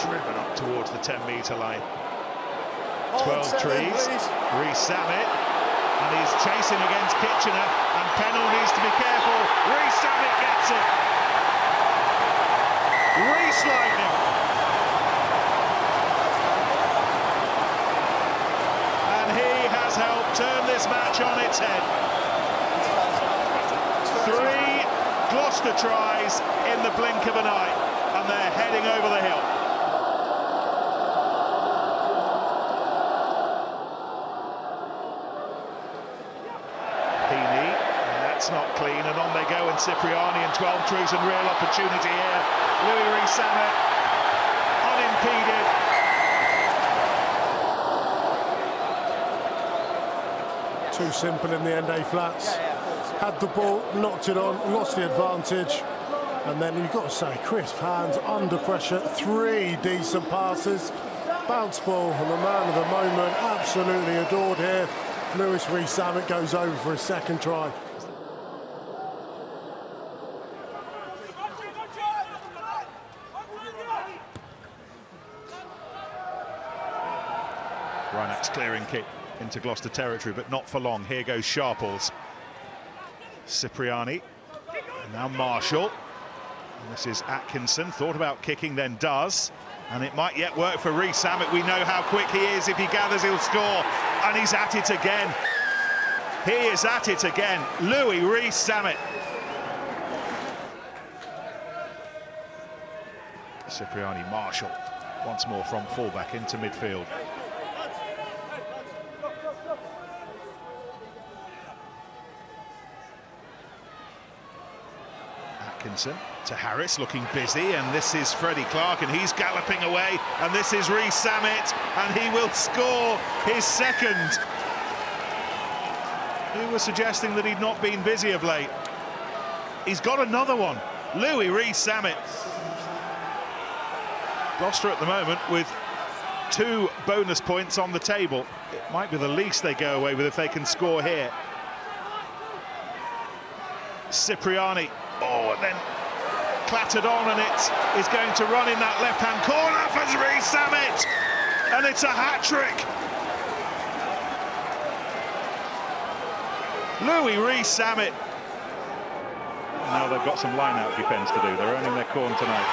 driven up towards the 10-metre line. 12 trees, Rees-Zammit, and he's chasing against Kitchener, and Pennell needs to be careful. Rees-Zammit gets it. Rees Lightning. And he has helped turn this match on its head. 3 Gloucester tries in the blink of an eye, and they're heading over the hill. That's not clean, and on they go, and Cipriani and 12 trees, and real opportunity here. Louis Rees-Zammit unimpeded. Too simple in the end, flats. Had the ball, knocked it on, lost the advantage, and then you've got to say, crisp hands, under pressure, 3 decent passes, bounce ball, and the man of the moment, absolutely adored here. Louis Rees-Zammit goes over for his second try. Reinach's clearing kick into Gloucester territory, but not for long. Here goes Sharples. Cipriani, and now Marshall. And this is Atkinson, thought about kicking, then does. And it might yet work for Rees-Zammit. We know how quick he is. If he gathers, he'll score. And he's at it again. He is at it again. Louis Rees-Zammit. Cipriani, Marshall, once more from fullback into midfield. Atkinson to Harris, looking busy, and this is Freddie Clark, and he's galloping away, and this is Rees-Zammit, and he will score his second. He was suggesting that he'd not been busy of late. He's got another one. Louis Rees-Zammit. Gloucester at the moment with 2 bonus points on the table. It might be the least they go away with if they can score here. Cipriani, and then clattered on, and it is going to run in that left-hand corner for Rees-Zammit, and it's a hat-trick. Louis Rees-Zammit. Now they've got some line-out defence to do. They're earning their corn tonight.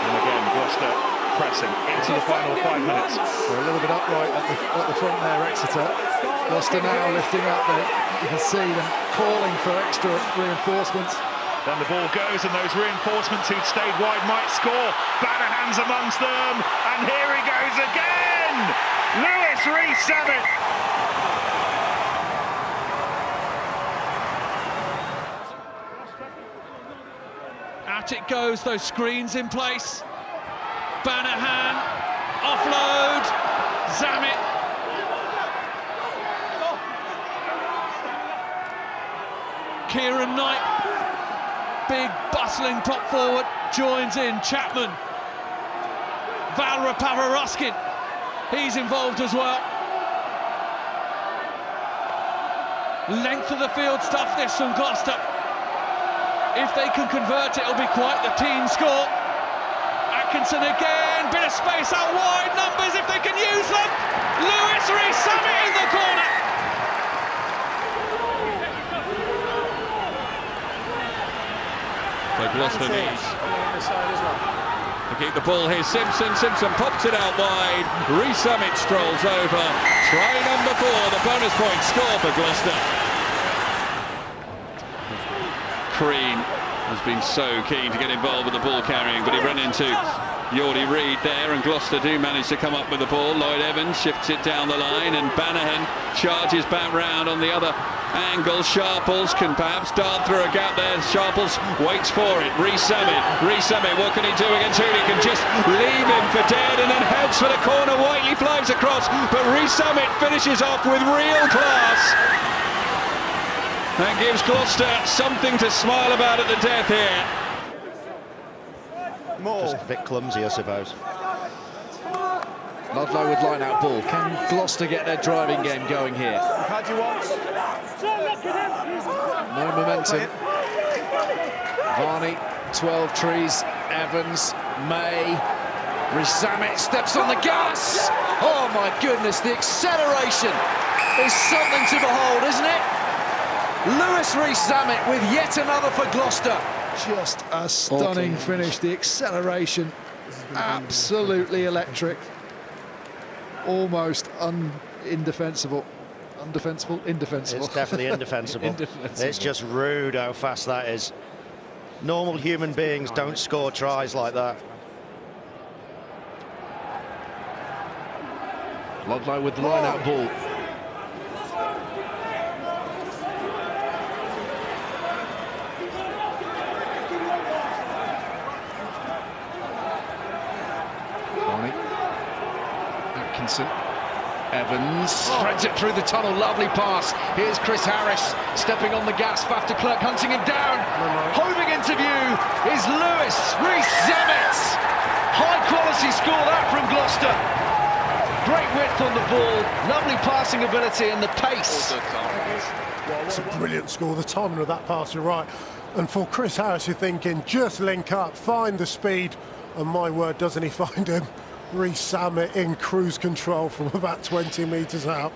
And again, Gloucester pressing into the final 5 minutes. They're a little bit upright at the front there, Exeter. Gloucester now lifting up there. You can see them calling for extra reinforcements. Then the ball goes, and those reinforcements who'd stayed wide might score. Bannerhan's amongst them, and here he goes again! Louis Rees-Zammit! Out it goes, those screens in place. Bannerhan, offload, Zammit. Kieran Knight, big bustling prop forward, joins in. Chapman, Valra Pavaroskin, he's involved as well. Length of the field stuff this from Gloucester. If they can convert it, it'll be quite the team score. Atkinson again, bit of space out wide, numbers if they can use them. Louis Rees-Zammit in the corner. So Gloucester needs to keep the ball here. Simpson pops it out wide. Rees-Zammit strolls over. Try number 4, the bonus point score for Gloucester. Crean has been so keen to get involved with the ball carrying, but he ran into Yordy Reid there, and Gloucester do manage to come up with the ball. Lloyd Evans shifts it down the line, and Bannerhan charges back round on the other angle. Sharples can perhaps dart through a gap there. Sharples waits for it. Rees-Zammit, what can he do against who? He can just leave him for dead, and then heads for the corner. Whiteley flies across, but Rees-Zammit finishes off with real class. That gives Gloucester something to smile about at the death here. Just a bit clumsy, I suppose. Ludlow with line-out ball. Can Gloucester get their driving game going here? No momentum. Varney, 12 trees, Evans, May, Rees-Zammit steps on the gas. Oh my goodness, the acceleration is something to behold, isn't it? Louis Rees-Zammit with yet another for Gloucester. Just a stunning finish. The acceleration, absolutely electric. Almost indefensible. Undefensible? Indefensible. It's definitely indefensible. It's just rude how fast that is. Normal human beings don't score tries like that. Ludlow with the line-out ball. Varney. Atkinson. Evans threads it through the tunnel, lovely pass. Here's Chris Harris stepping on the gas. Faf de Klerk hunting him down. Homing into view is Louis Rees-Zammit. High quality score that from Gloucester. Great width on the ball, lovely passing ability and the pace. It's a brilliant score. The timing of that pass, you're right. And for Chris Harris, you're thinking, just link up, find the speed. And my word, doesn't he find him? Rees-Zammit in cruise control from about 20 metres out.